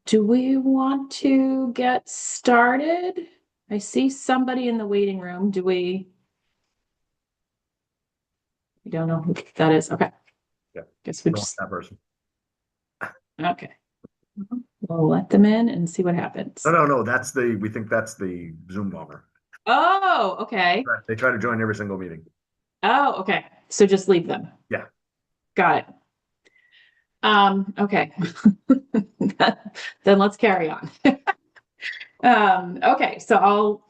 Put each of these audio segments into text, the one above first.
Do we want to get started? I see somebody in the waiting room. We don't know who that is. Okay. Yeah. Guess we Don't just, that person. okay. We'll let them in and see what happens. No. We think that's the Zoom bomber. Oh, okay. They try to join every single meeting. Oh, okay. So just leave them. Yeah. Got it. Okay. Then let's carry on. Okay, so I'll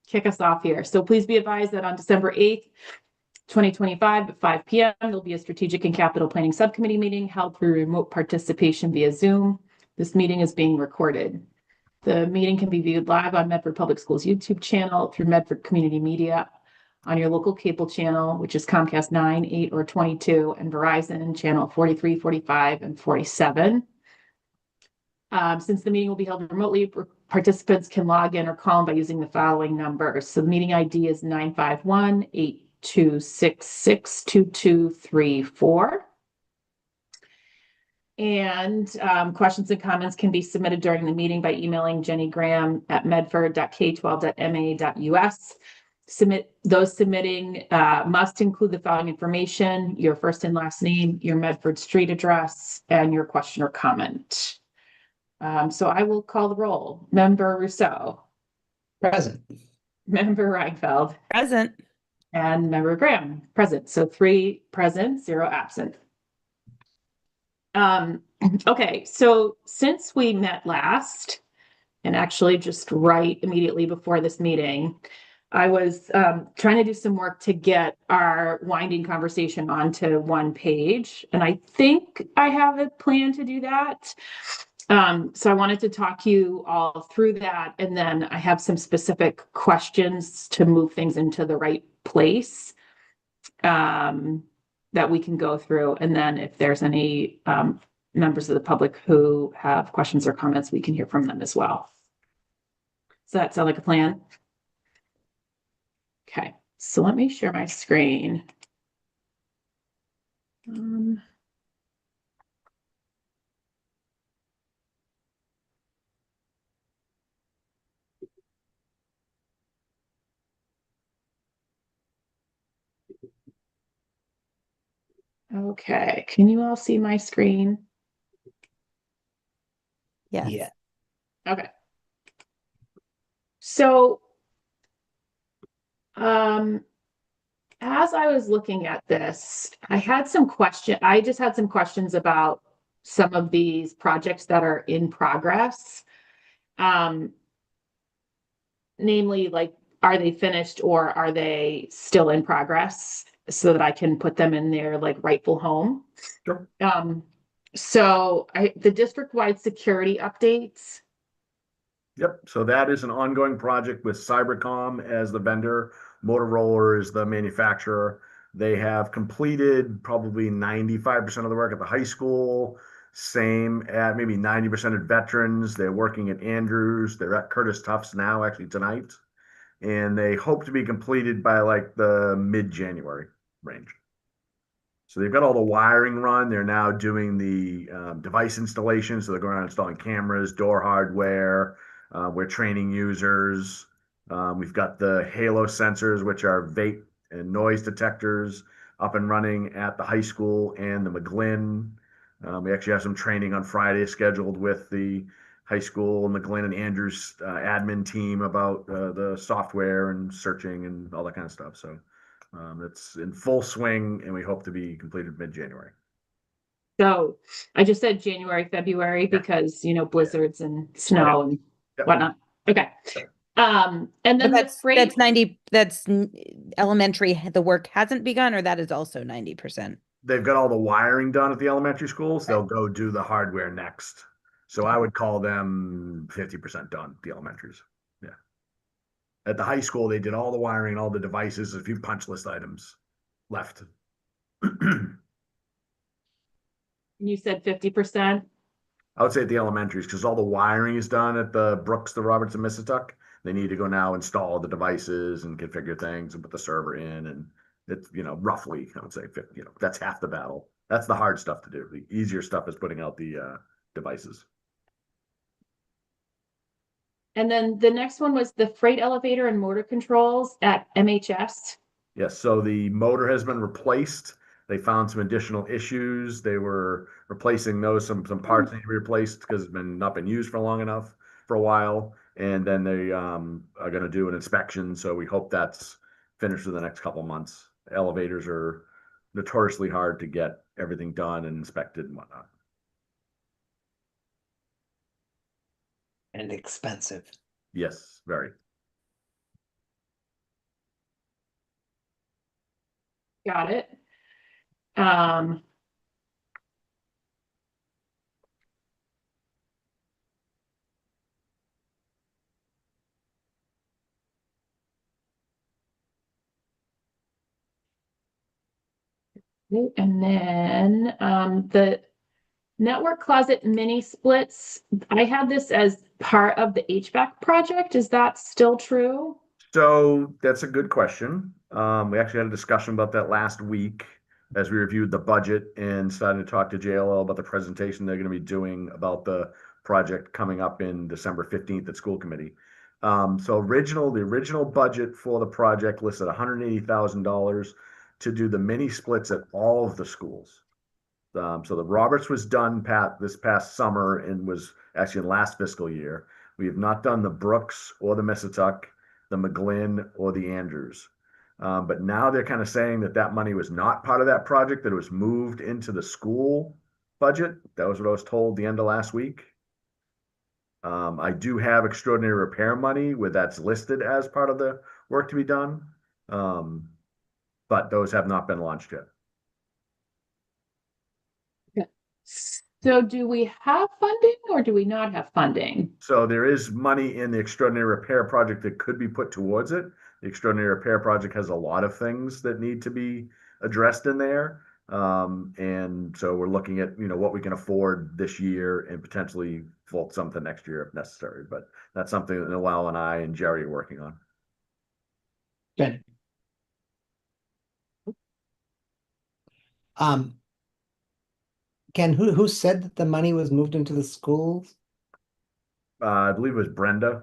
kick us off here. So please be advised that on December 8th, 2025 at 5 p.m., there'll be a strategic and capital planning subcommittee meeting held through remote participation via Zoom. This meeting is being recorded. The meeting can be viewed live on Medford Public Schools YouTube channel through Medford Community Media on your local cable channel, which is Comcast 9, 8, or 22, and Verizon channel 43, 45, and 47. Since the meeting will be held remotely, participants can log in or call in by using the following numbers. So the meeting ID is 951-8266-2234. And questions and comments can be submitted during the meeting by emailing Jenny Graham at medford.k12.ma.us. Those submitting must include the following information: your first and last name, your Medford street address, and your question or comment. So I will call the roll. Member Rousseau, Present. Member Reinfeld, Present. and Member Graham, present. So 3 present, 0 absent. Okay, so since we met last, and actually just right immediately before this meeting, I was trying to do some work to get our winding conversation onto one page, and I think I have a plan to do that. So I wanted to talk you all through that, and then I have some specific questions to move things into the right place that we can go through. And then if there's any members of the public who have questions or comments, we can hear from them as well. Does that sound like a plan? Okay, so let me share my screen. Okay, can you all see my screen? Yes. Yeah. Okay. So, as I was looking at this, I just had some questions about some of these projects that are in progress. Namely, like, are they finished or are they still in progress so that I can put them in their like rightful home? Sure. So the district-wide security updates. Yep. So that is an ongoing project with Cybercom as the vendor. Motorola is the manufacturer. They have completed probably 95% of the work at the high school. Same at maybe 90% at Veterans. They're working at Andrews. They're at Curtis Tufts now, actually tonight. And they hope to be completed by like the mid-January range. So they've got all the wiring run. They're now doing the device installation. So they're going around installing cameras, door hardware. We're training users. We've got the Halo sensors, which are vape and noise detectors, up and running at the high school and the McGlynn. We actually have some training on Friday scheduled with the high school, McGlynn and Andrews admin team about the software and searching and all that kind of stuff. So it's in full swing, and we hope to be completed mid-January. So I just said January, February because blizzards and snow and whatnot. Okay. And then that's 90. That's elementary. The work hasn't begun, or that is also 90%. They've got all the wiring done at the elementary schools. They'll go do the hardware next. So I would call them 50% done, the elementaries. Yeah. At the high school, they did all the wiring, all the devices, a few punch list items left. You said 50%? I would say at the elementaries, because all the wiring is done at the Brooks, the Roberts, and Mississauga. They need to go now install the devices and configure things and put the server in. And it's, roughly, I would say, that's half the battle. That's the hard stuff to do. The easier stuff is putting out the devices. And then the next one was the freight elevator and motor controls at MHS. Yes, so the motor has been replaced. They found some additional issues. They were replacing those, some parts need to be replaced because it's been not been used for long enough for a while. And then they are going to do an inspection. So we hope that's finished in the next couple months. Elevators are notoriously hard to get everything done and inspected and whatnot. And expensive. Yes, very. Got it. Um, and then the network closet mini splits. I had this as part of the HVAC project. Is that still true? So that's a good question. We actually had a discussion about that last week as we reviewed the budget and started to talk to JLL about the presentation they're going to be doing about the project coming up in December 15th at school committee. So the original budget for the project listed $180,000 to do the mini splits at all of the schools. So the Roberts was done, Pat, this past summer and was actually in last fiscal year. We have not done the Brooks or the Missatuck, the McGlynn or the Andrews. But now they're kind of saying that that money was not part of that project, that it was moved into the school budget. That was what I was told the end of last week. I do have extraordinary repair money where that's listed as part of the work to be done. But those have not been launched yet. So do we have funding or do we not have funding? So there is money in the extraordinary repair project that could be put towards it. The extraordinary repair project has a lot of things that need to be addressed in there. And so we're looking at, what we can afford this year and potentially fold something next year if necessary. But that's something that Noel and I and Jerry are working on. Good. Ken, who said that the money was moved into the schools? I believe it was Brenda.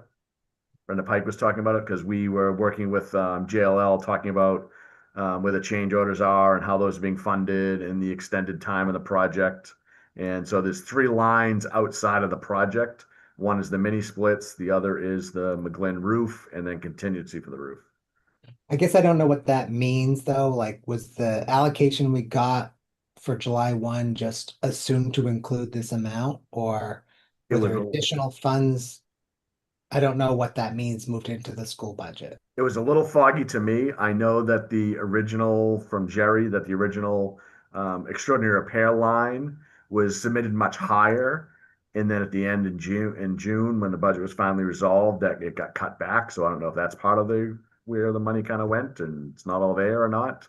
Brenda Pike was talking about it because we were working with JLL talking about where the change orders are and how those are being funded and the extended time of the project. And so there's 3 lines outside of the project. One is the mini splits, the other is the McGlynn roof, and then contingency for the roof. I guess I don't know what that means though. Like, was the allocation we got for July 1 just assumed to include this amount, or It were was there a- additional funds? I don't know what that means moved into the school budget. It was a little foggy to me. I know that the original from Jerry, that the original extraordinary repair line was submitted much higher. And then at the end in June, when the budget was finally resolved, that it got cut back. So I don't know if that's part of where the money kind of went and it's not all there or not.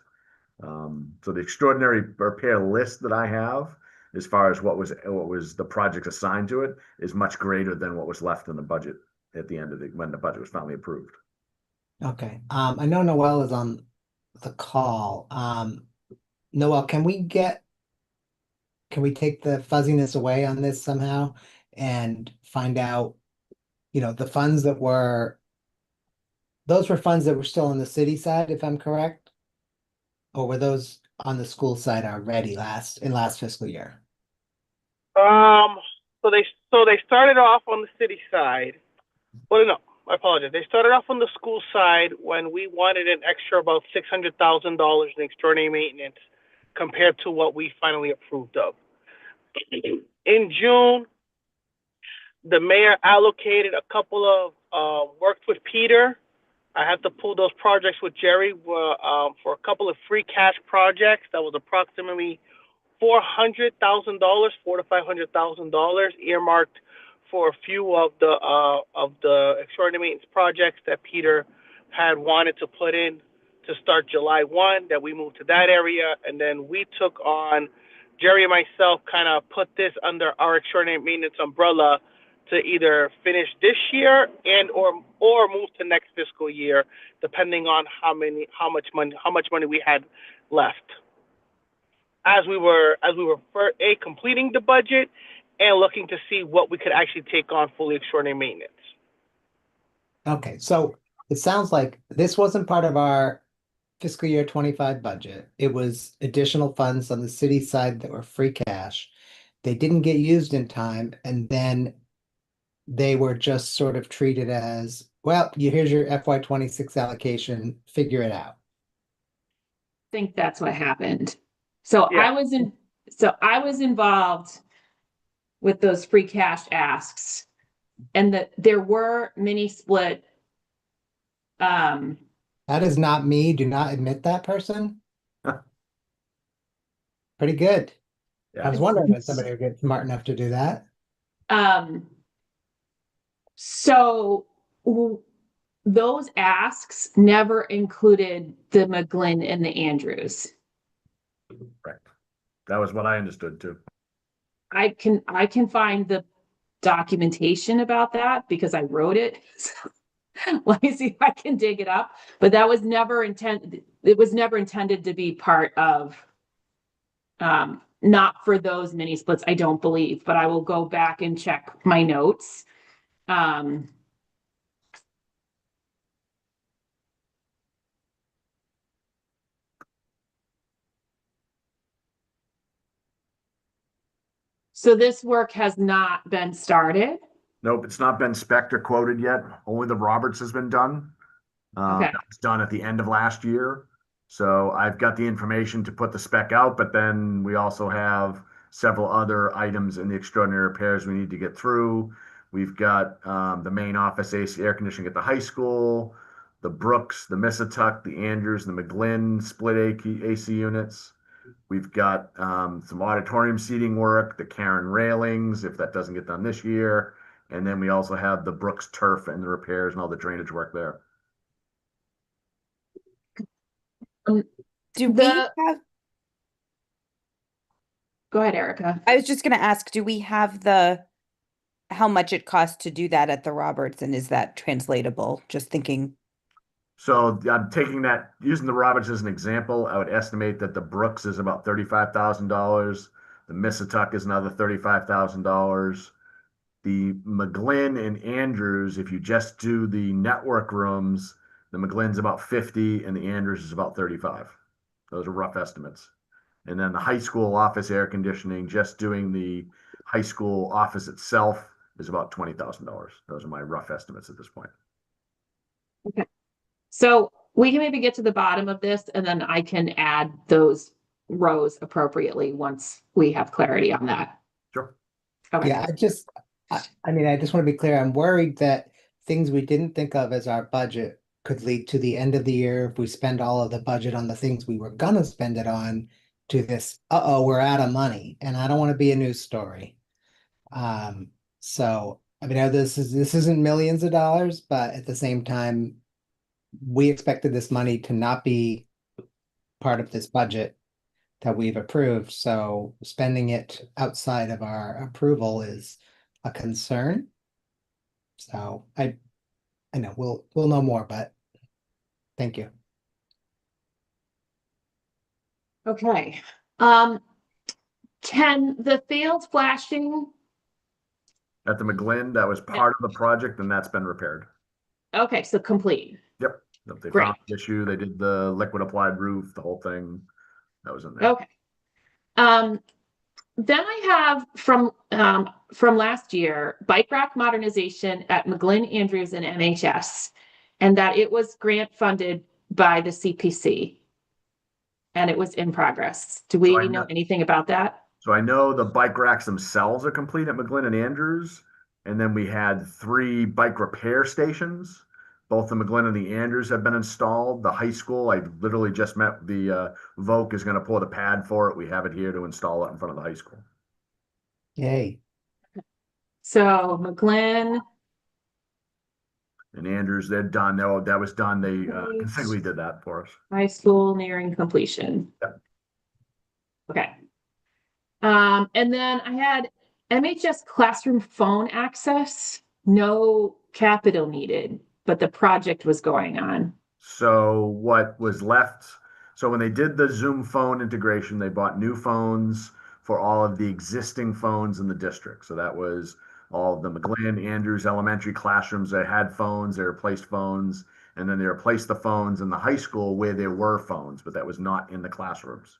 So the extraordinary repair list that I have, as far as what was the project assigned to it, is much greater than what was left in the budget at the end of when the budget was finally approved. Okay. I know Noel is on the call. Noel, can we take the fuzziness away on this somehow and find out, the funds those were funds that were still on the city side, if I'm correct? Or were those on the school side already in last fiscal year? So they started off on the city side. Well, no, I apologize. They started off on the school side when we wanted an extra about $600,000 in extraordinary maintenance compared to what we finally approved of. In June, the mayor allocated a couple of worked with Peter. I had to pull those projects with Jerry for a couple of free cash projects. That was approximately $400,000, $400,000 to $500,000 earmarked for a few of the extraordinary maintenance projects that Peter had wanted to put in to start July 1, that we moved to that area. And then we took on, Jerry and myself kind of put this under our extraordinary maintenance umbrella to either finish this year and or move to next fiscal year, depending on how much money we had left. As we were completing the budget and looking to see what we could actually take on fully extraordinary maintenance. Okay, so it sounds like this wasn't part of our fiscal year 25 budget. It was additional funds on the city side that were free cash. They didn't get used in time, and then they were just sort of treated as, well, here's your FY 26 allocation, figure it out. Think that's what happened. So Yeah. I was involved with those free cash asks, and that there were mini split. That is not me. Do not admit that person. Pretty good. I was wondering when somebody would get smart enough to do that. So those asks never included the McGlynn and the Andrews. Correct. That was what I understood too. I can find the documentation about that because I wrote it. Let me see if I can dig it up. But that was never intended. It was never intended to be part of, not for those mini splits, I don't believe, but I will go back and check my notes. So this work has not been started. Nope, it's not been spec'd or quoted yet. Only the Roberts has been done. Okay. That was done at the end of last year. So I've got the information to put the spec out, but then we also have several other items in the extraordinary repairs we need to get through. We've got the main office AC air conditioning at the high school, the Brooks, the Missatuck, the Andrews, and the McGlynn split AC units. We've got some auditorium seating work, the Karen railings, if that doesn't get done this year. And then we also have the Brooks turf and the repairs and all the drainage work there. Do we The- have, Go ahead, Erica. I was just gonna ask, do we have how much it costs to do that at the Roberts, and is that translatable? Just thinking, So I'm taking that, using the Roberts as an example, I would estimate that the Brooks is about $35,000. The Missatuck is another $35,000. The McGlynn and Andrews, if you just do the network rooms, the McGlynn's about 50 and the Andrews is about 35. Those are rough estimates. And then the high school office air conditioning, just doing the high school office itself is about $20,000. Those are my rough estimates at this point. So we can maybe get to the bottom of this and then I can add those rows appropriately once we have clarity on that. Sure. Okay. Yeah, I mean, I just want to be clear. I'm worried that things we didn't think of as our budget could lead to the end of the year if we spend all of the budget on the things we were gonna spend it on to this, we're out of money, and I don't want to be a news story. So I mean, this isn't millions of dollars, but at the same time, we expected this money to not be part of this budget that we've approved, so spending it outside of our approval is a concern. So I know we'll know more, but thank you. Okay. Can the failed flashing, At the McGlynn, that was part of the project and that's been repaired. okay, so complete. Yep. They Great. found the issue, they did the liquid applied roof, the whole thing. That was in there. Okay. Then I have from last year, bike rack modernization at McGlynn, Andrews, and MHS, and that it was grant funded by the CPC. And it was in progress. Do we So I know know- anything about that? So I know the bike racks themselves are complete at McGlynn and Andrews. And then we had 3 bike repair stations. Both the McGlynn and the Andrews have been installed. The high school, I literally just met the Voke is going to pour the pad for it. We have it here to install it in front of the high school. Yay. So McGlynn, And Andrews, they're done. That was done. They Right. consecutively did that for us. high school nearing completion. Yep. Okay. And then I had MHS classroom phone access, no capital needed, but the project was going on. So what was left, so when they did the Zoom phone integration, they bought new phones for all of the existing phones in the district. So that was all of the McGlynn, Andrews elementary classrooms that had phones, they replaced phones, and then they replaced the phones in the high school where there were phones, but that was not in the classrooms.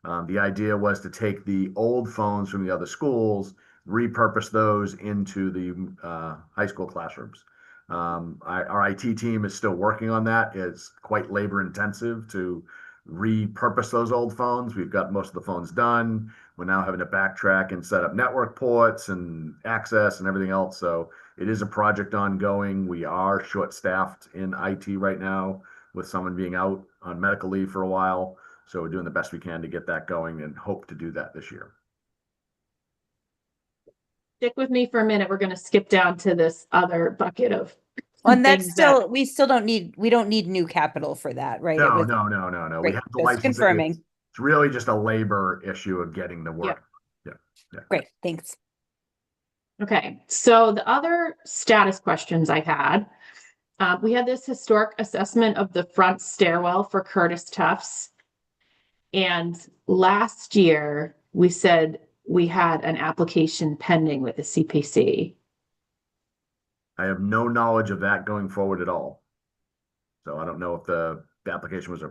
The idea was to take the old phones from the other schools, repurpose those into the high school classrooms. Our IT team is still working on that. It's quite labor intensive to repurpose those old phones. We've got most of the phones done. We're now having to backtrack and set up network ports and access and everything else. So it is a project ongoing. We are short-staffed in IT right now with someone being out on medical leave for a while. So we're doing the best we can to get that going and hope to do that this year. Stick with me for a minute. We're going to skip down to this other bucket of And that's things that- still, we don't need new capital for that, right? It No, was- no, no, no, no. We Great, have the just license. confirming. It's really just a labor issue of getting the work. Great, thanks. Okay, so the other status questions I had, we had this historic assessment of the front stairwell for Curtis Tufts. And last year, we said we had an application pending with the CPC. I have no knowledge of that going forward at all. So I don't know if the application was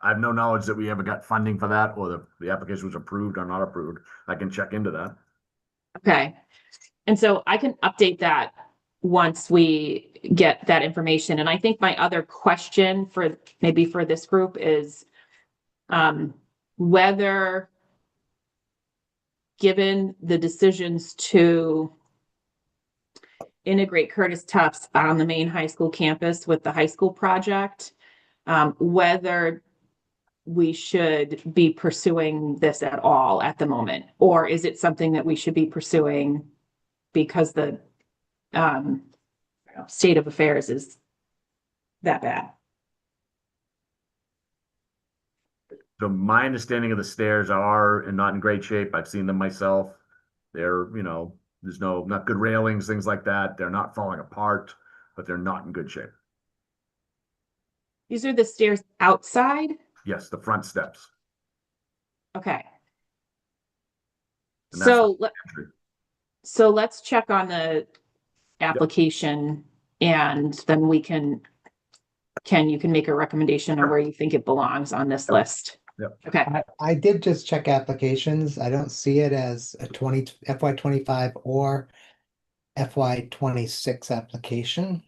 I have no knowledge that we ever got funding for that or the application was approved or not approved. I can check into that. Okay, and so I can update that once we get that information. And I think my other question for maybe for this group is whether, given the decisions to integrate Curtis Tufts on the main high school campus with the high school project, whether we should be pursuing this at all at the moment, or is it something that we should be pursuing because the state of affairs is that bad? So my understanding of the stairs are not in great shape. I've seen them myself. They're, there's not good railings, things like that. They're not falling apart, but they're not in good shape. These are the stairs outside? Yes, the front steps. Okay. And that's So, the entry. so let's check on the application and then we can, Ken, you can make a recommendation on where you think it belongs on this list. Yep. Okay, I did just check applications. I don't see it as a FY 25 or FY 26 application.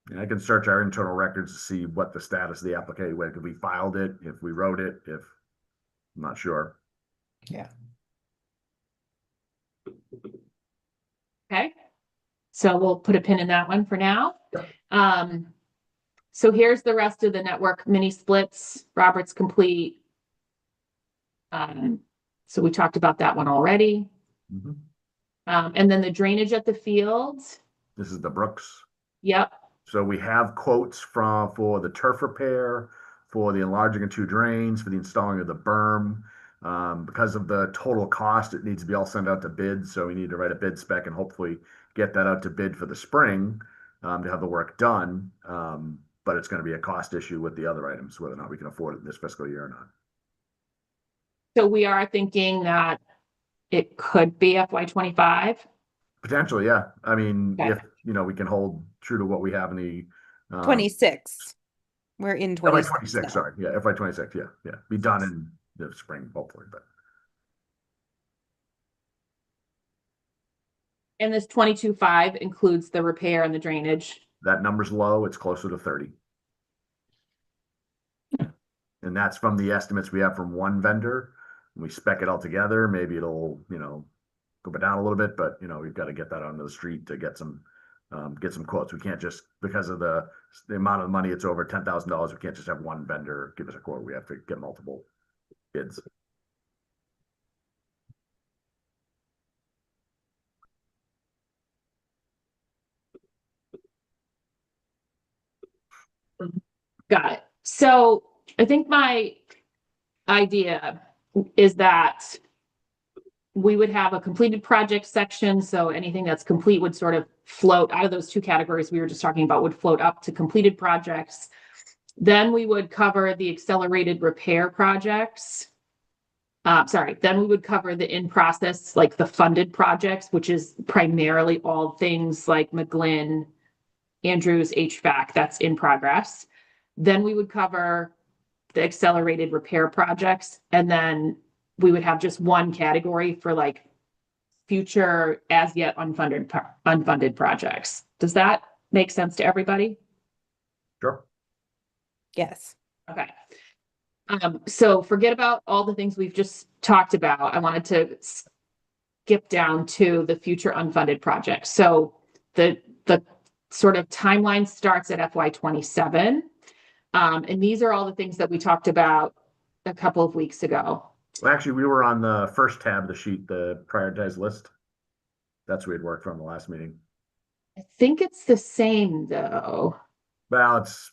And I can search our internal records to see what the status of the application, whether we filed it, if we wrote it, I'm not sure. Yeah. okay. So we'll put a pin in that one for now. Yep. So here's the rest of the network mini splits, Roberts complete. So we talked about that one already. Mhm. And then the drainage at the fields. This is the Brooks. Yep. So we have quotes for the turf repair, for the enlarging of 2 drains, for the installing of the berm. Because of the total cost, it needs to be all sent out to bid. So we need to write a bid spec and hopefully get that out to bid for the spring to have the work done. But it's going to be a cost issue with the other items, whether or not we can afford it this fiscal year or not. So we are thinking that it could be FY 25. Potentially, yeah. I mean, Okay. if, we can hold true to what we have in the 26. We're in FY 26. 26, now. sorry. Yeah, FY 26, yeah. Be done in the spring, hopefully, but. And this 22.5 includes the repair and the drainage. That number's low, it's closer to 30. And that's from the estimates we have from one vendor. We spec it all together, maybe it'll, go down a little bit, but we've got to get that onto the street to get some quotes. We can't just, because of the amount of money, it's over $10,000. We can't just have one vendor give us a quote. We have to get multiple bids. Got it. So I think my idea is that we would have a completed project section. So anything that's complete would sort of float out of those 2 categories we were just talking about, would float up to completed projects. Then we would cover the accelerated repair projects. Then we would cover the in-process, like the funded projects, which is primarily all things like McGlynn, Andrews HVAC, that's in progress. Then we would cover the accelerated repair projects, and then we would have just one category for like future as yet unfunded projects. Does that make sense to everybody? Sure. Yes. Okay. So forget about all the things we've just talked about. I wanted to skip down to the future unfunded projects. So the sort of timeline starts at FY27. And these are all the things that we talked about a couple of weeks ago. Well, actually, we were on the first tab of the sheet, the prioritized list. That's what we'd worked from the last meeting. I think it's the same though. Well, it's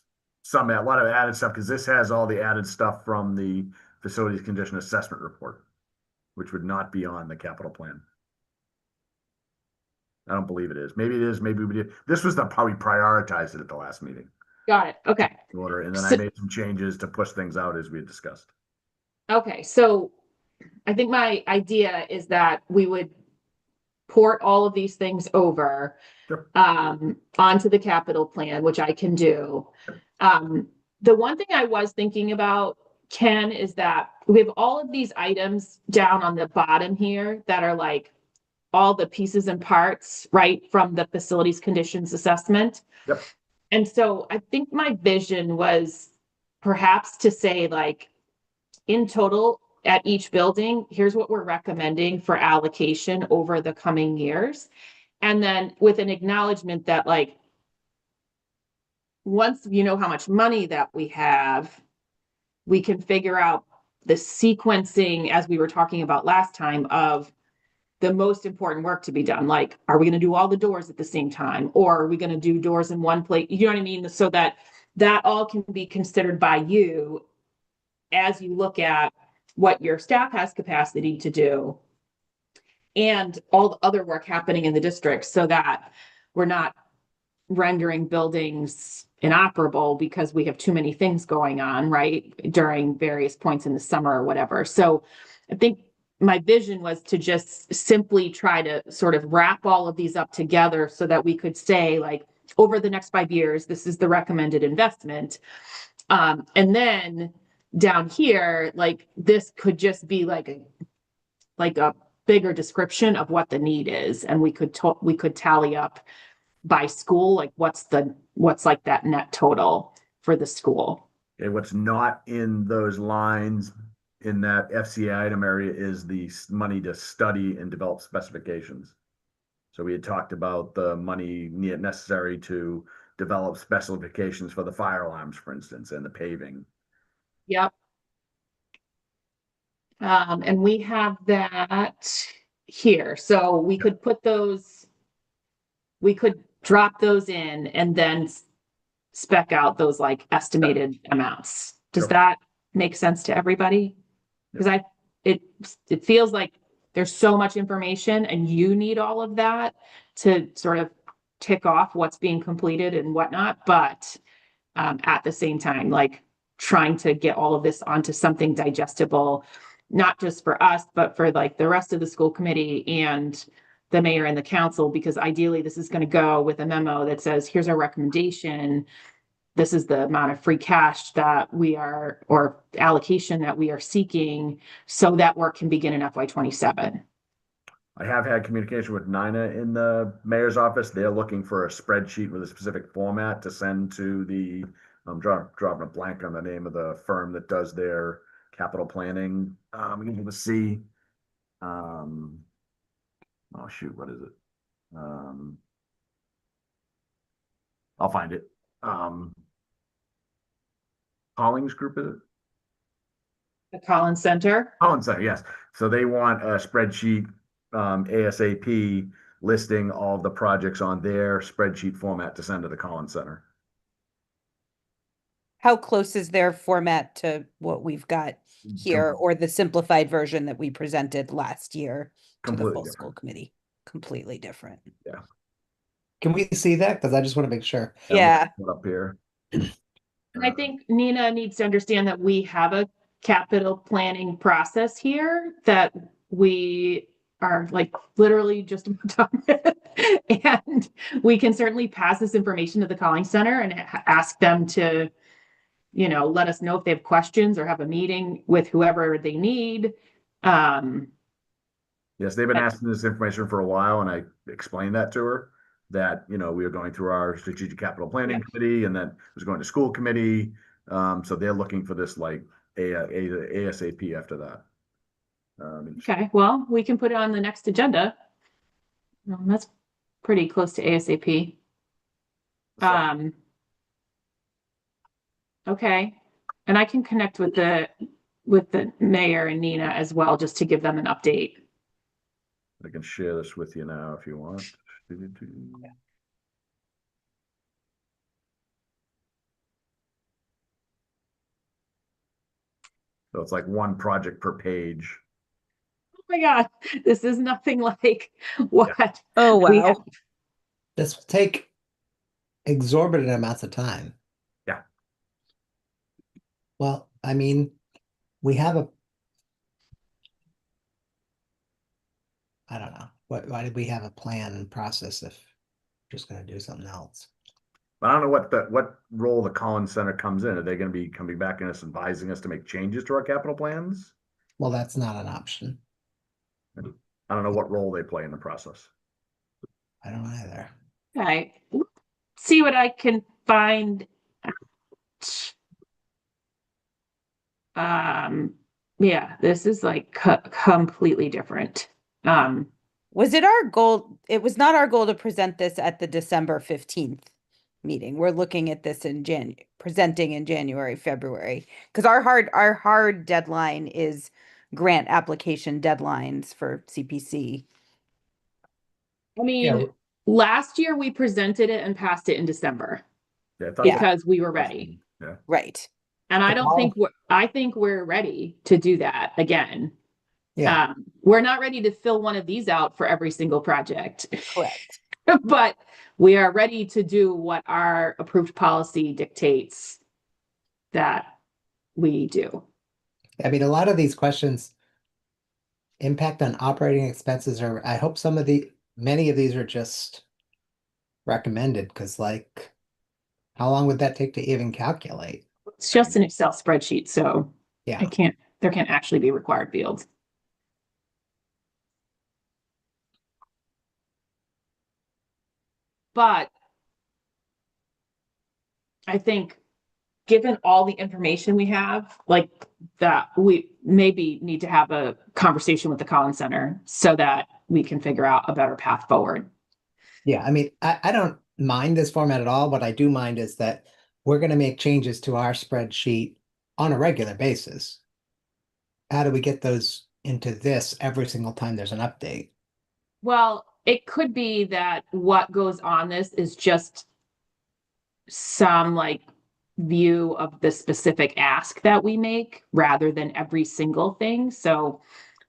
a lot of added stuff because this has all the added stuff from the facilities condition assessment report, which would not be on the capital plan. I don't believe it is. Maybe it is. Maybe we did. This was how we prioritized it at the last meeting. Got it. Okay. Order, and then I So- made some changes to push things out as we had discussed. Okay, so I think my idea is that we would port all of these things over Sure. Onto the capital plan, which I can do. The one thing I was thinking about, Ken, is that we have all of these items down on the bottom here that are like all the pieces and parts, right, from the facilities conditions assessment. Yep. And so I think my vision was perhaps to say, like, in total at each building, here's what we're recommending for allocation over the coming years. And then with an acknowledgement that, like, once you know how much money that we have, we can figure out the sequencing, as we were talking about last time, of the most important work to be done. Like, are we going to do all the doors at the same time? Or are we going to do doors in one place? You know what I mean? So that all can be considered by you as you look at what your staff has capacity to do and all the other work happening in the district, so that we're not rendering buildings inoperable because we have too many things going on, right, during various points in the summer or whatever. So I think my vision was to just simply try to sort of wrap all of these up together so that we could say, like, over the next 5 years, this is the recommended investment. And then down here, like, this could just be like a bigger description of what the need is, and we could tally up by school, like what's like that net total for the school. And what's not in those lines in that FCA item area is the money to study and develop specifications. So we had talked about the money necessary to develop specifications for the fire alarms, for instance, and the paving. Yep. And we have that here, so we could drop those in and then spec out those like estimated amounts. Does Sure. that make sense to everybody? Because it feels like there's so much information and you need all of that to sort of tick off what's being completed and whatnot, but at the same time, like, trying to get all of this onto something digestible, not just for us, but for like the rest of the school committee and the mayor and the council, because ideally this is going to go with a memo that says, here's our recommendation. This is the amount of free cash that or allocation that we are seeking, so that work can begin in FY27. I have had communication with Nina in the mayor's office. They're looking for a spreadsheet with a specific format to send to the, I'm dropping a blank on the name of the firm that does their capital planning. We can to see, oh shoot, what is it? I'll find it. Collins Group, is it? The Collins Center. Collins Center, yes. So they want a spreadsheet, ASAP, listing all of the projects on their spreadsheet format to send to the Collins Center. How close is their format to what we've got here, or the simplified version that we presented last year to the Completely full different. school committee? Completely different. Can we see that? Because I just want to make sure. Yeah. Up here. And I think Nina needs to understand that we have a capital planning process here that we are like literally just about done with. And we can certainly pass this information to the Calling Center and ask them to, let us know if they have questions or have a meeting with whoever they need. Yes, they've been asking this information for a while, and I explained that to her, that, we were going through our strategic capital planning committee, and then it was going to school committee. So they're looking for this like ASAP after that. Okay, well, we can put it on the next agenda. That's pretty close to ASAP. So- Okay, and I can connect with the mayor and Nina as well, just to give them an update. I can share this with you now if you want. So it's like one project per page. Oh my God, this is nothing like what. Oh, we wow. have. This will take exorbitant amounts of time. Yeah. Well, I mean, we have I don't know. Why did we have a plan and process if we're just gonna do something else? But I don't know what role the Collins Center comes in. Are they going to be coming back and advising us to make changes to our capital plans? Well, that's not an option. I don't know what role they play in the process. I don't either. Okay, see what I can find. Yeah, this is like completely different. Was it our goal? It was not our goal to present this at the December 15th meeting. We're looking at this in presenting in January, February, because our hard deadline is grant application deadlines for CPC. I mean, Yeah. last year we presented it and passed it in December Yeah, I thought because we were ready. Yeah. Right. And I But don't think I think we're ready to do that again. Yeah. We're not ready to fill one of these out for every single project, Correct. but we are ready to do what our approved policy dictates that we do. I mean, a lot of these questions impact on operating expenses, or I hope many of these are just recommended, because like, how long would that take to even calculate? It's just an Excel spreadsheet, so Yeah. there can't actually be required fields. But I think given all the information we have, like that, we maybe need to have a conversation with the Collins Center so that we can figure out a better path forward. Yeah, I mean, I don't mind this format at all. What I do mind is that we're going to make changes to our spreadsheet on a regular basis. How do we get those into this every single time there's an update? Well, it could be that what goes on this is just some like view of the specific ask that we make rather than every single thing. So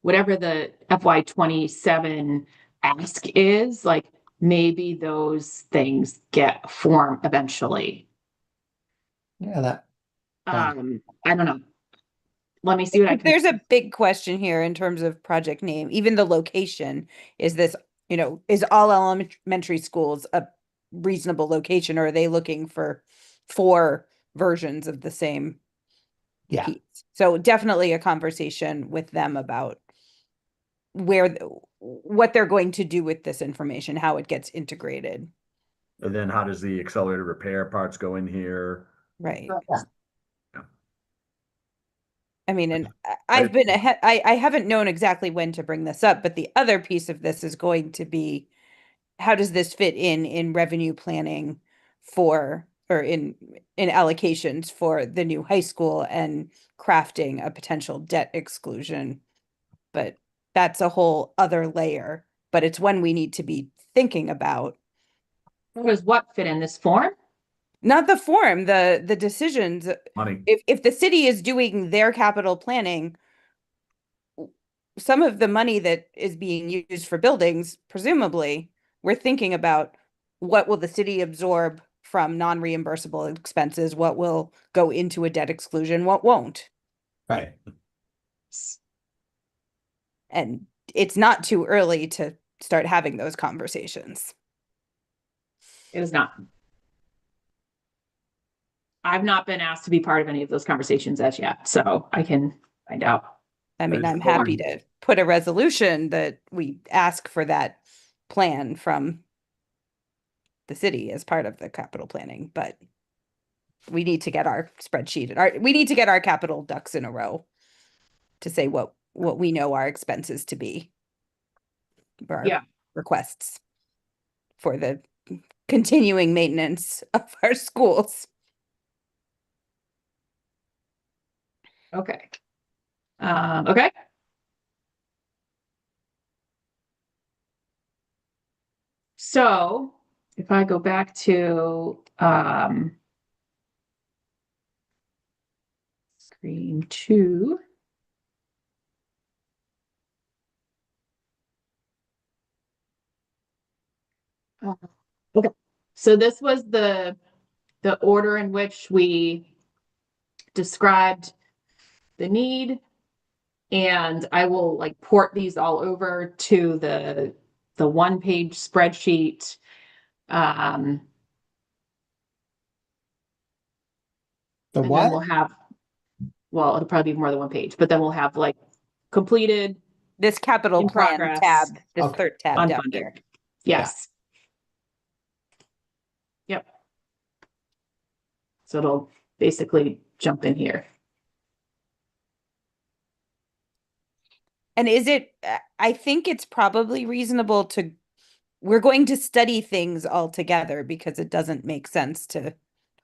whatever the FY27 ask is, like maybe those things get form eventually. Yeah, I don't know. Let me see what I can. There's a big question here in terms of project name, even the location. Is this, is all elementary schools a reasonable location, or are they looking for 4 versions of the same yeah. piece? So definitely a conversation with them about what they're going to do with this information, how it gets integrated. And then how does the accelerated repair parts go in here? Right. Yeah. I mean, and I've been ahead. I haven't known exactly when to bring this up, but the other piece of this is going to be, how does this fit in revenue planning or in allocations for the new high school and crafting a potential debt exclusion? But that's a whole other layer, but it's one we need to be thinking about. How does what fit in this form? Not the form, the decisions. Money. If the city is doing their capital planning, some of the money that is being used for buildings, presumably, we're thinking about what will the city absorb from non-reimbursable expenses, what will go into a debt exclusion, what won't. Right. And it's not too early to start having those conversations. It is not. I've not been asked to be part of any of those conversations as yet, so I can find out. I mean, just I'm hold happy on. to put a resolution that we ask for that plan from the city as part of the capital planning, but we need to get our spreadsheet, we need to get our capital ducks in a row to say what we know our expenses to be. For our Yeah. requests for the continuing maintenance of our schools. Okay. Okay. So if I go back to screen 2. Okay, so this was the order in which we described the need, and I will like port these all over to the one-page spreadsheet. The And then what? we'll have, well, it'll probably be more than one page, but then we'll have like completed, This capital In plan progress. tab, this Okay. third tab down unfunded. here. Yes. Yep. So it'll basically jump in here. And is it, I think it's probably reasonable to, we're going to study things all together because it doesn't make sense to,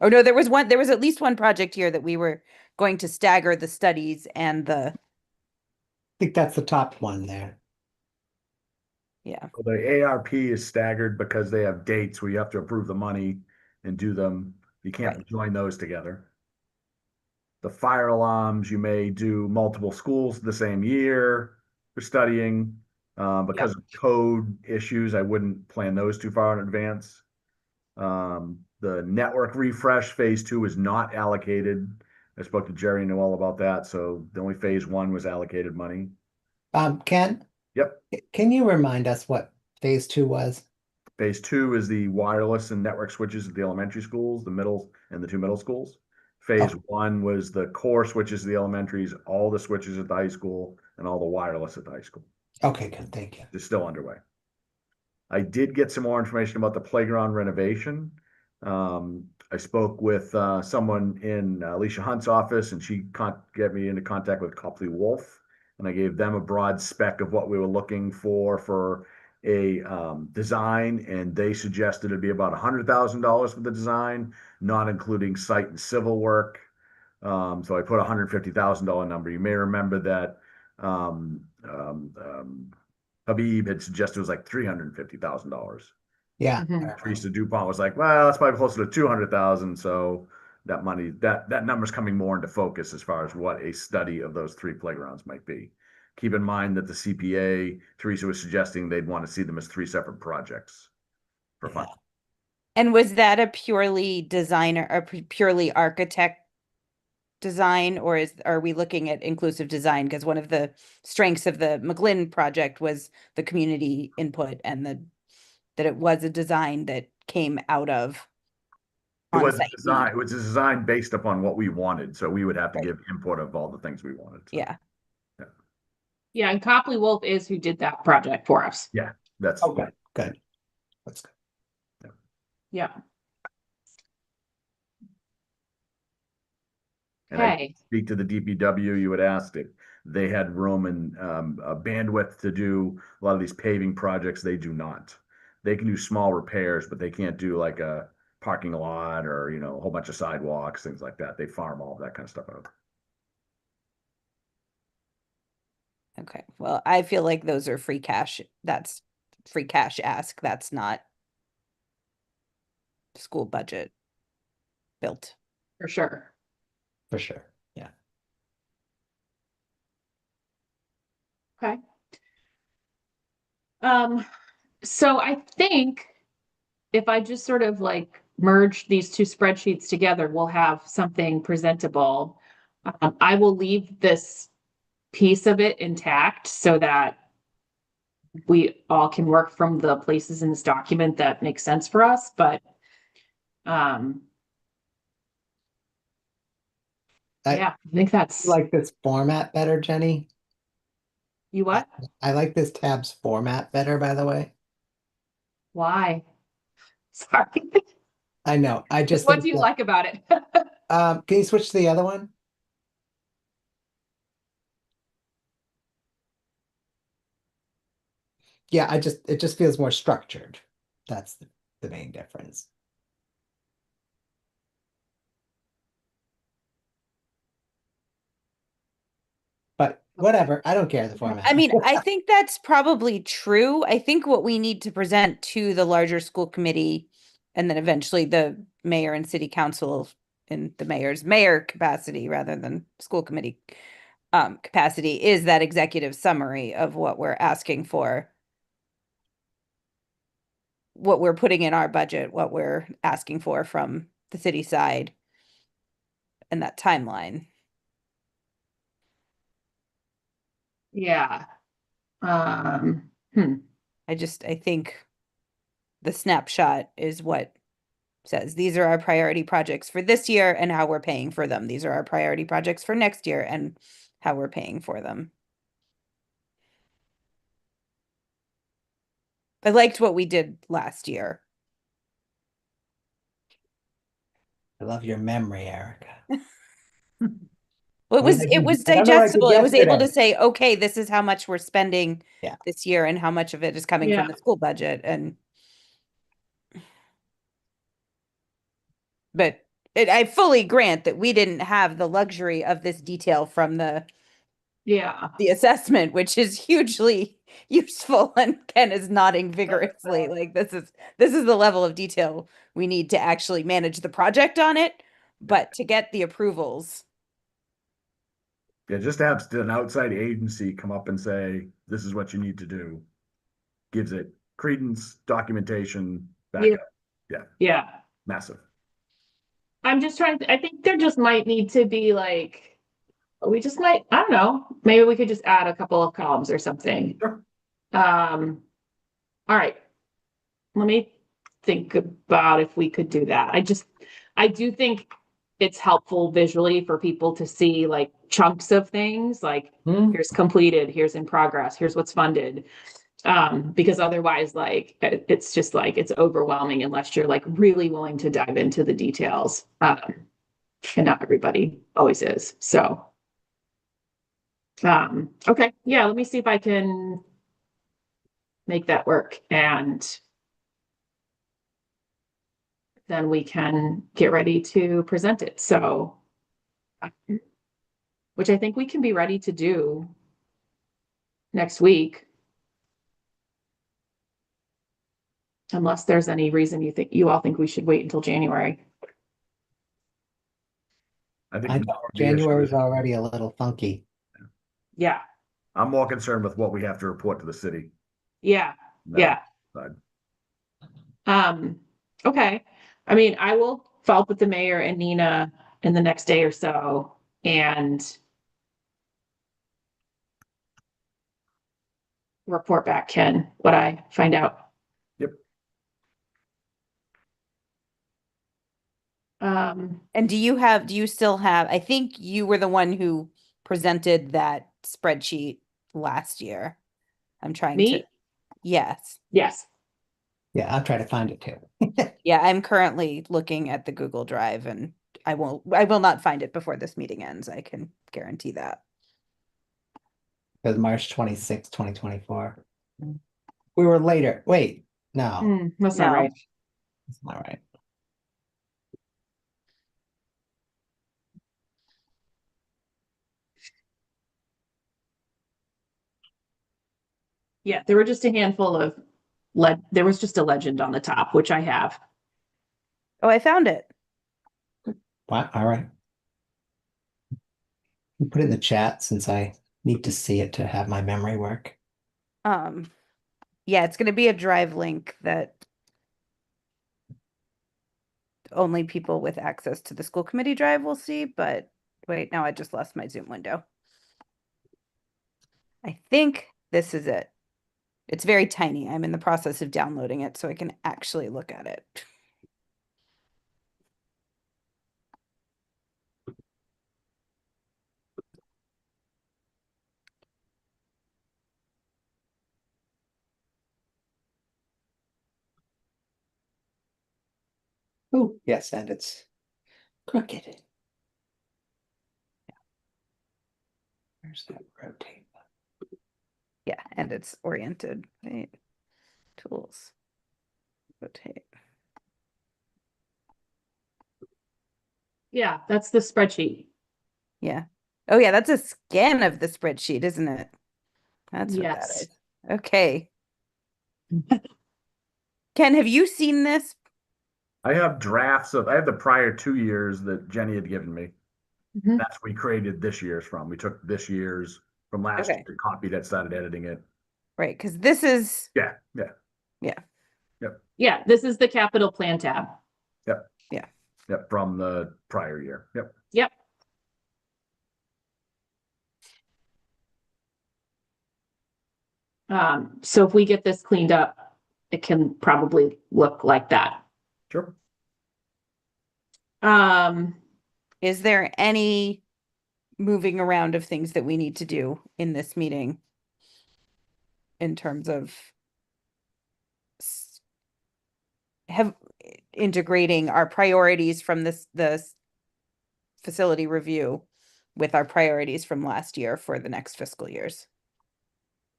oh no, there was at least one project here that we were going to stagger the studies and the, I think that's the top one there. yeah. The ARP is staggered because they have dates where you have to approve the money and do them. You can't Right. join those together. The fire alarms, you may do multiple schools the same year for studying. Because of code issues, I wouldn't plan those too far in advance. The network refresh phase 2 is not allocated. I spoke to Jerry, knew all about that. So the only phase 1 was allocated money. Ken, Yep. can you remind us what phase 2 was? Phase 2 is the wireless and network switches at the elementary schools, the middle and the 2 middle schools. Phase 1 was the core switches at the elementaries, all the switches at the high school, and all the wireless at the high school. Okay, good, thank you. It's still underway. I did get some more information about the playground renovation. I spoke with someone in Alicia Hunt's office, and she got me into contact with Copley Wolf, and I gave them a broad spec of what we were looking for a design, and they suggested it'd be about $100,000 for the design, not including site and civil work. So I put a $150,000 number. You may remember that Habib had suggested it was like $350,000. Yeah. Mhm. Teresa DuPont was like, well, that's probably closer to 200,000. So that money, that number's coming more into focus as far as what a study of those 3 playgrounds might be. Keep in mind that the CPA, Teresa was suggesting they'd want to see them as 3 separate projects for fun. Yeah. And was that a purely designer or purely architect design, or are we looking at inclusive design? Because one of the strengths of the McGlynn project was the community input and that it was a design that came out of It was a on-site design. need. It was a design based upon what we wanted. So we would have to Right. give input of all the things we wanted. So, Yeah. Yeah, and Copley Wolf is who did that project for us. yeah, that's Oh, good, good. That's good. Yeah. And I Okay. speak to the DPW, you would ask if they had room and bandwidth to do a lot of these paving projects. They do not. They can do small repairs, but they can't do like a parking lot or, you know, a whole bunch of sidewalks, things like that. They farm all of that kind of stuff out. Okay. Well, I feel like those are free cash. That's free cash ask. That's not school budget built. For sure. For sure. Yeah. Okay. So I think if I just sort of like merge these 2 spreadsheets together, we'll have something presentable. I will leave this piece of it intact so that we all can work from the places in this document that make sense for us, but um, I yeah, I think that's, like this format better, Jenny. you what? I like this tab's format better, by the way. Why? Sorry. I know. I just What think do you that, like about it? can you switch to the other one? Yeah, it just feels more structured. That's the main difference. But whatever, I don't care the format. I mean, I think that's probably true. I think what we need to present to the larger school committee and then eventually the mayor and city council in the mayor's mayor capacity rather than school committee capacity is that executive summary of what we're asking for, what we're putting in our budget, what we're asking for from the city side, and that timeline. Yeah. Um, I think the snapshot is what says these are our priority projects for this year and how we're paying for them. These are our priority projects for next year and how we're paying for them. I liked what we did last year. I love your memory, Erica. Well, I mean, it was I don't know what I did digestible. It was able to yesterday. say, okay, this is how much we're spending Yeah. this year and how much of it is coming Yeah. from the school budget. But I fully grant that we didn't have the luxury of this detail from yeah. the assessment, which is hugely useful. And Ken is nodding vigorously. Like this is the level of detail we need to actually manage the project on it. But to get the approvals, Yeah, just to have an outside agency come up and say, this is what you need to do, gives it credence, documentation, backup. Yeah. Massive. I'm just trying to, I think there just might need to be like, we just might, I don't know, maybe we could just add a couple of columns or something. Sure. All right. Let me think about if we could do that. I do think it's helpful visually for people to see like chunks of things, like here's completed, here's in progress, here's what's funded. Because otherwise, like, it's just like, it's overwhelming unless you're like really willing to dive into the details. And not everybody always is, so. Okay, yeah, let me see if I can make that work and then we can get ready to present it, so. Which I think we can be ready to do next week. Unless there's any reason you all think we should wait until January. I think I know January is already a little funky. Yeah, I'm more concerned with what we have to report to the city. yeah, yeah. Side. Okay. I mean, I will follow up with the mayor and Nina in the next day or so and report back, Ken, what I find out. Yep. and do you still have, I think you were the one who presented that spreadsheet last year. I'm trying Me? to, yes. Yes. Yeah, I'll try to find it too. Yeah, I'm currently looking at the Google Drive and I will not find it before this meeting ends. I can guarantee that. It was March 26, 2024. We were later. Wait, no, That's not No. right. that's not right. Yeah, there were just a handful of there was just a legend on the top, which I have. Oh, I found it. What? All right. You put it in the chat since I need to see it to have my memory work. Yeah, it's going to be a drive link that only people with access to the school committee drive will see, but Wait, now I just lost my Zoom window. I think this is it. It's very tiny. I'm in the process of downloading it so I can actually look at it. Oh, yes, and it's crooked. Where's that rotate? Yeah, and it's oriented. Right. Tools. Rotate. Yeah, that's the spreadsheet. Yeah. Oh yeah, that's a scan of the spreadsheet, isn't it? That's what that Yes. is. Okay. Ken, have you seen this? I have I have the prior 2 years that Jenny had given me. Mhm. That's we created this year's from. We took this year's from last Okay. year, copied it, started editing it. Right, because this is Yeah, Yeah, this is the capital plan tab. yep, from the prior year. Yep. Yep. So if we get this cleaned up, it can probably look like that. Sure. is there any moving around of things that we need to do in this meeting in terms of have integrating our priorities from this facility review with our priorities from last year for the next fiscal years?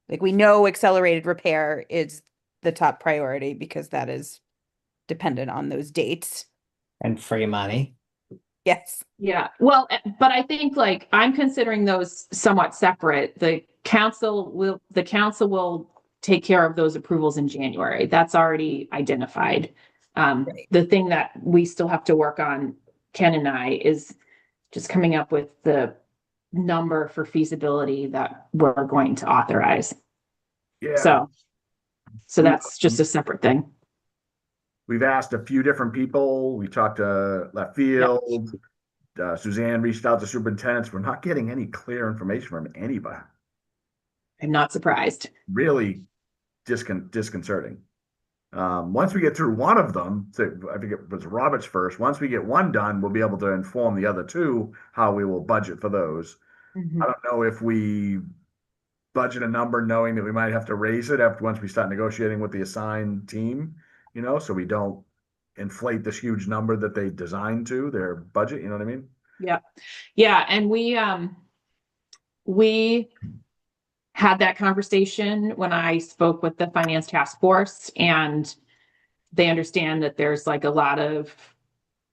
Like, we know accelerated repair is the top priority because that is dependent on those dates. And free money. Yes. Yeah, well, but I think like I'm considering those somewhat separate. The council will take care of those approvals in January. That's already identified. Right. The thing that we still have to work on, Ken and I, is just coming up with the number for feasibility that we're going to authorize. Yeah. So that's just a separate thing. We've asked a few different people. We talked to Left Field. Suzanne reached out to superintendents. We're not getting any clear information from anybody. I'm not surprised. Really disconcerting. Once we get through one of them, I think it was Robert's first. Once we get one done, we'll be able to inform the other two how we will budget for those. Mhm. I don't know if we budget a number knowing that we might have to raise it once we start negotiating with the assigned team, so we don't inflate this huge number that they designed to their budget. You know what I mean? Yeah, and we had that conversation when I spoke with the finance task force, and they understand that there's like a lot of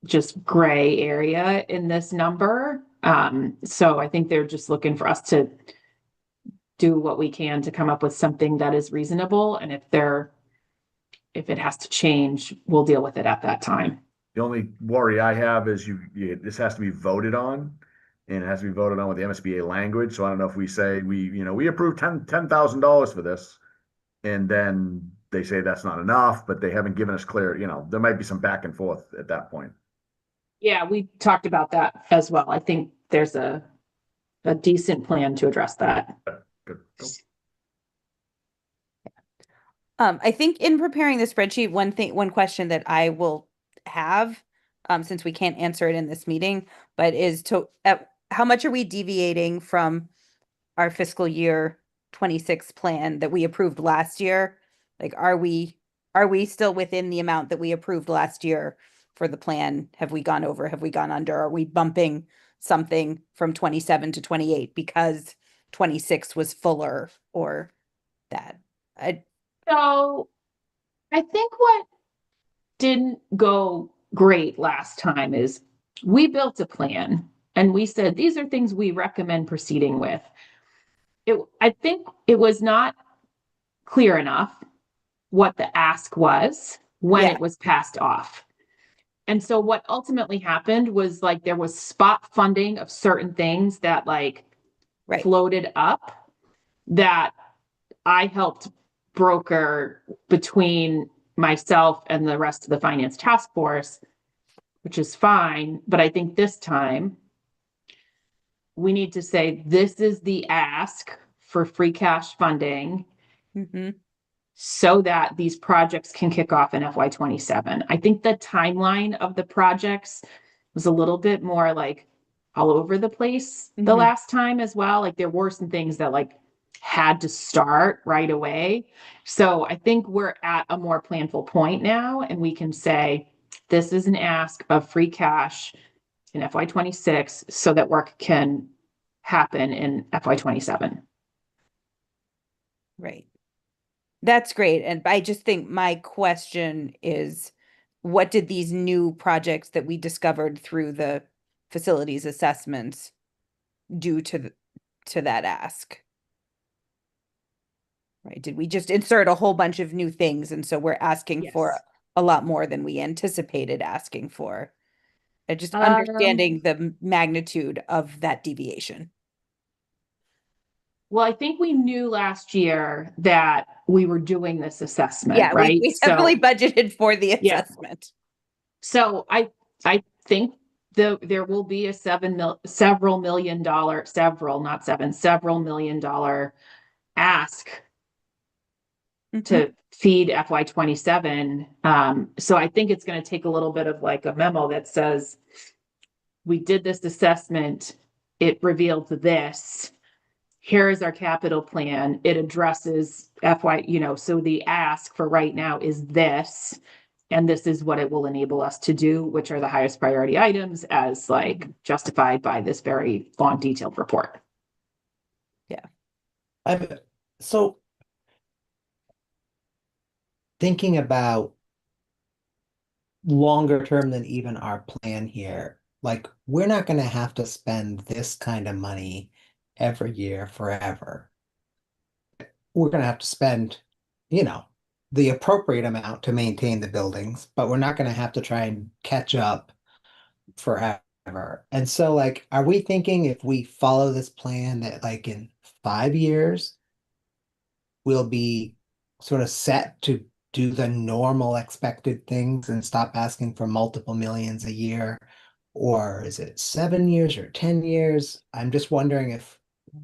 just gray area in this number. So I think they're just looking for us to do what we can to come up with something that is reasonable. And if it has to change, we'll deal with it at that time. The only worry I have is this has to be voted on, and it has to be voted on with the MSBA language. So I don't know if we say we approved $10,000 for this, and then they say that's not enough, but they haven't given us clear. There might be some back and forth at that point. Yeah, we talked about that as well. I think there's a decent plan to address that. Good. Cool. I think in preparing the spreadsheet, one question that I will have, since we can't answer it in this meeting, but is how much are we deviating from our fiscal year 26 plan that we approved last year? Like, are we still within the amount that we approved last year for the plan? Have we gone over? Have we gone under? Are we bumping something from 27 to 28 because 26 was fuller or that? So I think what didn't go great last time is we built a plan and we said, these are things we recommend proceeding with. I think it was not clear enough what the ask was when it was passed off. And so what ultimately happened was like there was spot funding of certain things that floated up that I helped broker between myself and the rest of the finance task force, which is fine. But I think this time we need to say, this is the ask for free cash funding hmm so that these projects can kick off in FY 27. I think the timeline of the projects was a little bit more like all over the place the Mhm. last time as well. Like there were some things that like had to start right away. So I think we're at a more planful point now, and we can say, this is an ask of free cash in FY 26 so that work can happen in FY 27. Right. That's great. And I just think my question is, what did these new projects that we discovered through the facilities assessments do to that ask? Right? Did we just insert a whole bunch of new things, and so we're asking for Yes. a lot more than we anticipated asking for? And just Um, understanding the magnitude of that deviation. Well, I think we knew last year that we were doing this assessment, Yeah, right? we definitely budgeted for the Yeah. assessment. So I think there will be a several million dollar, several, not seven, several million dollar ask Mhm. to feed FY 27. So I think it's going to take a little bit of like a memo that says, we did this assessment, it revealed this. Here is our capital plan. It addresses FY, so the ask for right now is this. And this is what it will enable us to do, which are the highest priority items as like justified by this very long detailed report. I'm so thinking about longer term than even our plan here. Like, we're not going to have to spend this kind of money every year forever. We're going to have to spend, the appropriate amount to maintain the buildings, but we're not going to have to try and catch up forever. And so, like, are we thinking if we follow this plan that, like, in 5 years, we'll be sort of set to do the normal expected things and stop asking for multiple millions a year? Or is it 7 years or 10 years? I'm just wondering if,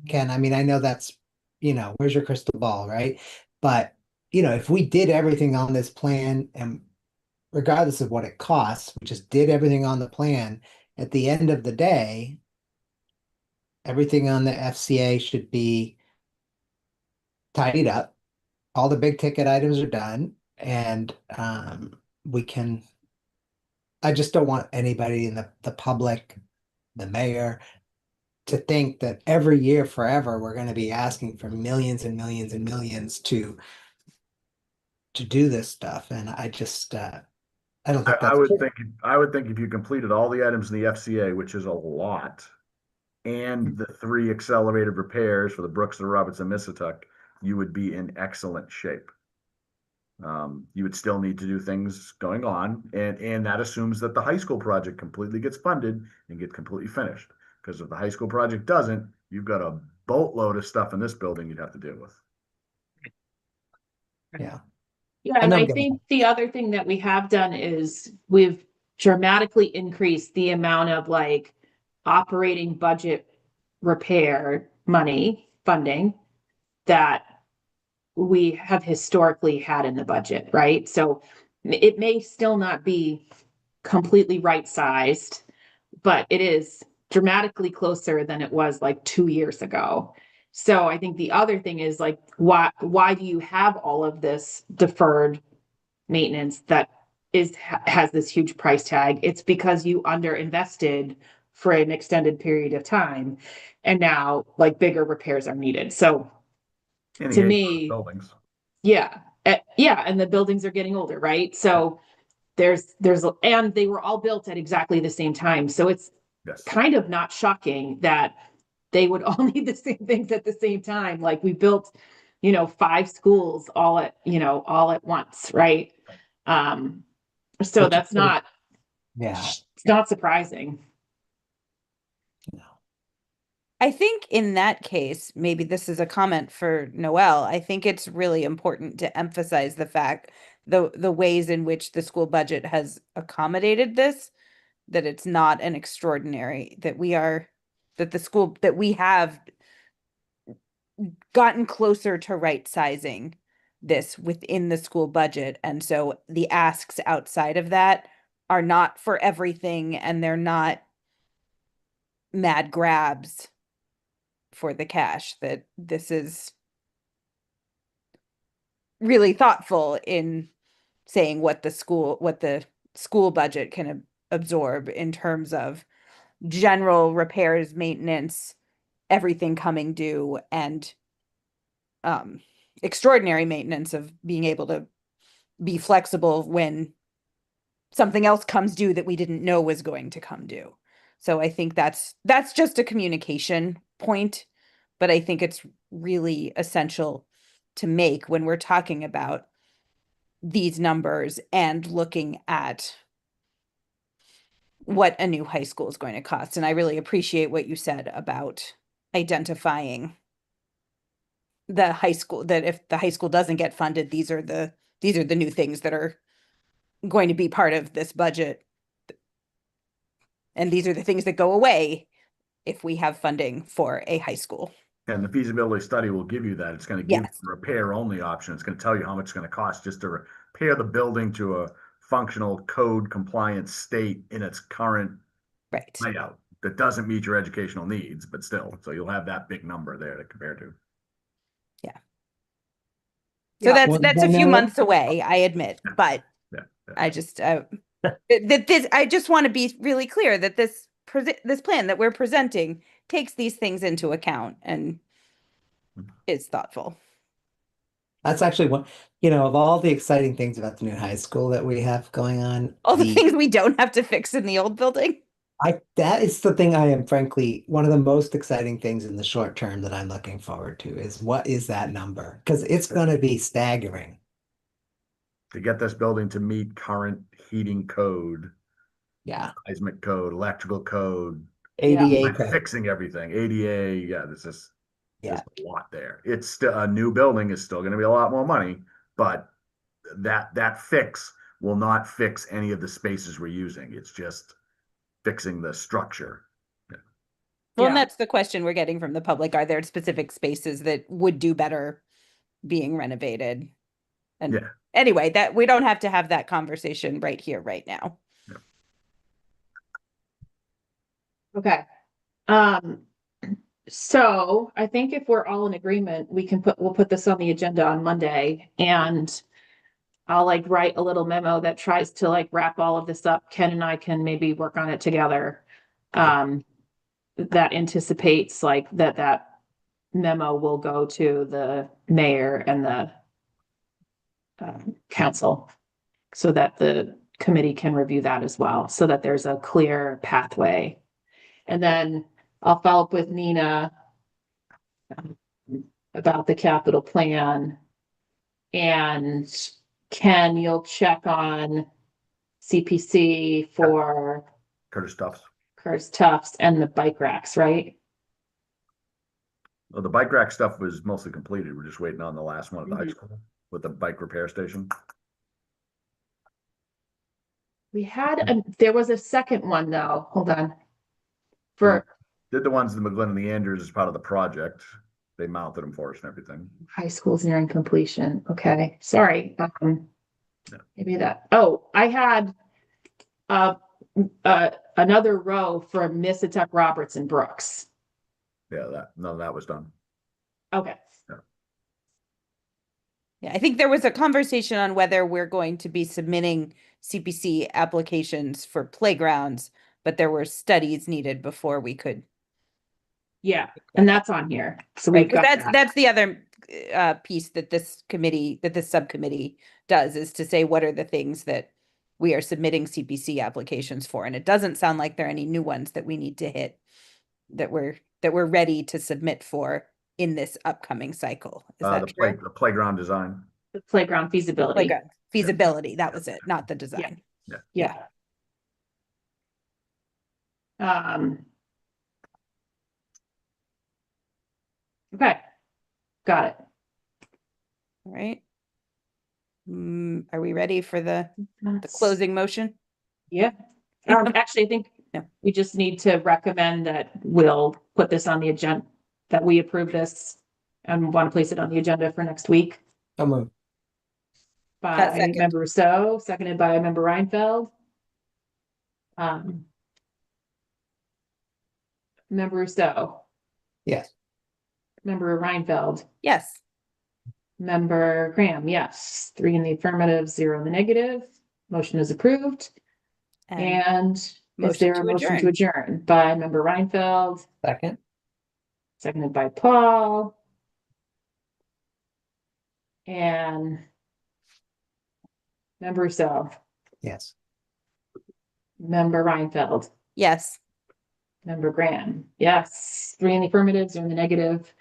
Ken, I mean, I know that's, where's your crystal ball, right? But, if we did everything on this plan and regardless of what it costs, we just did everything on the plan, at the end of the day, everything on the FCA should be tidied up. All the big ticket items are done, and we can. I just don't want anybody in the public, the mayor, to think that every year forever we're going to be asking for millions and millions and millions to do this stuff. And I just I don't think I that's would think if you completed all the items in the FCA, which is a lot, and the 3 accelerated repairs for the Brooks, the Roberts, and Missatuck, you would be in excellent shape. You would still need to do things going on, and that assumes that the high school project completely gets funded and gets completely finished. Because if the high school project doesn't, you've got a boatload of stuff in this building you'd have to deal with. Yeah. Yeah, And and I'm I gonna- think the other thing that we have done is we've dramatically increased the amount of like operating budget repair money funding that we have historically had in the budget, right? So it may still not be completely right sized, but it is dramatically closer than it was like 2 years ago. So I think the other thing is like, why do you have all of this deferred maintenance that has this huge price tag? It's because you underinvested for an extended period of time, and now like bigger repairs are needed. So In the to age of me, buildings. yeah, yeah, and the buildings are getting older, right? So and they were all built at exactly the same time. So it's Yes. kind of not shocking that they would all need the same things at the same time. Like we built, 5 schools all at once, right? So Which that's is- not, Yeah. it's not surprising. I think in that case, maybe this is a comment for Noel. I think it's really important to emphasize the fact the ways in which the school budget has accommodated this, that it's not an extraordinary, that we are that we have gotten closer to right sizing this within the school budget. And so the asks outside of that are not for everything, and they're not mad grabs for the cash, that this is really thoughtful in saying what the school budget can absorb in terms of general repairs, maintenance, everything coming due, and extraordinary maintenance of being able to be flexible when something else comes due that we didn't know was going to come due. So I think that's just a communication point, but I think it's really essential to make when we're talking about these numbers and looking at what a new high school is going to cost. And I really appreciate what you said about identifying the high school, that if the high school doesn't get funded, these are the new things that are going to be part of this budget. And these are the things that go away if we have funding for a high school. And the feasibility study will give you that. It's going to give Yes. the repair only option. It's going to tell you how much it's going to cost just to repair the building to a functional code compliant state in its current Right. layout that doesn't meet your educational needs, but still, so you'll have that big number there to compare to. So Yeah. Well, that's a then few now- months away, I admit, but Yeah. I just I just want to be really clear that this plan that we're presenting takes these things into account and is thoughtful. That's actually one, of all the exciting things about the new high school that we have going on, All the things we don't have to fix in the old building. that is the thing I am frankly, one of the most exciting things in the short term that I'm looking forward to is what is that number? Because it's going to be staggering. To get this building to meet current heating code, Yeah. seismic code, electrical code, ADA like code. fixing everything, ADA, yeah, there's Yeah. a lot there. It's still a new building is still going to be a lot more money, but that fix will not fix any of the spaces we're using. It's just fixing the structure. Well, and Yeah. that's the question we're getting from the public. Are there specific spaces that would do better being renovated? And Yeah. anyway, that we don't have to have that conversation right here, right now. Okay. So I think if we're all in agreement, we'll put this on the agenda on Monday, and I'll write a little memo that tries to wrap all of this up. Ken and I can maybe work on it together. That anticipates that memo will go to the mayor and the council, so that the committee can review that as well, so that there's a clear pathway. And then I'll follow up with Nina about the capital plan. And Ken, you'll check on CPC for Curtis Tufts. Curtis Tufts and the bike racks, right? Well, the bike rack stuff was mostly completed. We're just waiting on the last one at the high Mhm. school with the bike repair station. There was a second one though. Hold on. For Did the ones in McGlynn and the Andrews as part of the project. They mounted them for us and everything. high schools nearing completion. Okay, sorry. Yeah. Maybe that. Oh, I had another row for Missatech, Roberts, and Brooks. Yeah, none of that was done. Okay. Yeah, I think there was a conversation on whether we're going to be submitting CPC applications for playgrounds, but there were studies needed before we could. Yeah, and that's on here. So Right, we've got because that. that's the other piece that this subcommittee does, is to say what are the things that we are submitting CPC applications for, and it doesn't sound like there are any new ones that we need to hit that we're ready to submit for in this upcoming cycle. Is that true? The playground design. The playground feasibility. Playground feasibility, that was it, not the design. Yeah. Okay, got it. All right. Are we ready for the closing motion? Yeah. Actually, I think No. We just need to recommend that we'll put this on the agenda, that we approve this and want to place it on the agenda for next week So moved. by second. member Rousseau, seconded by member Reinfeld. Member Rousseau, Yes. member Reinfeld, Yes. member Graham, yes. 3 in the affirmative, 0 in the negative. Motion is approved. And And is motion there a to motion to adjourn by member Reinfeld, Second. seconded by Paul? And member Rousseau, Yes. member Reinfeld, yes. member Graham, yes. 3 in the affirmative, 0 in the negative.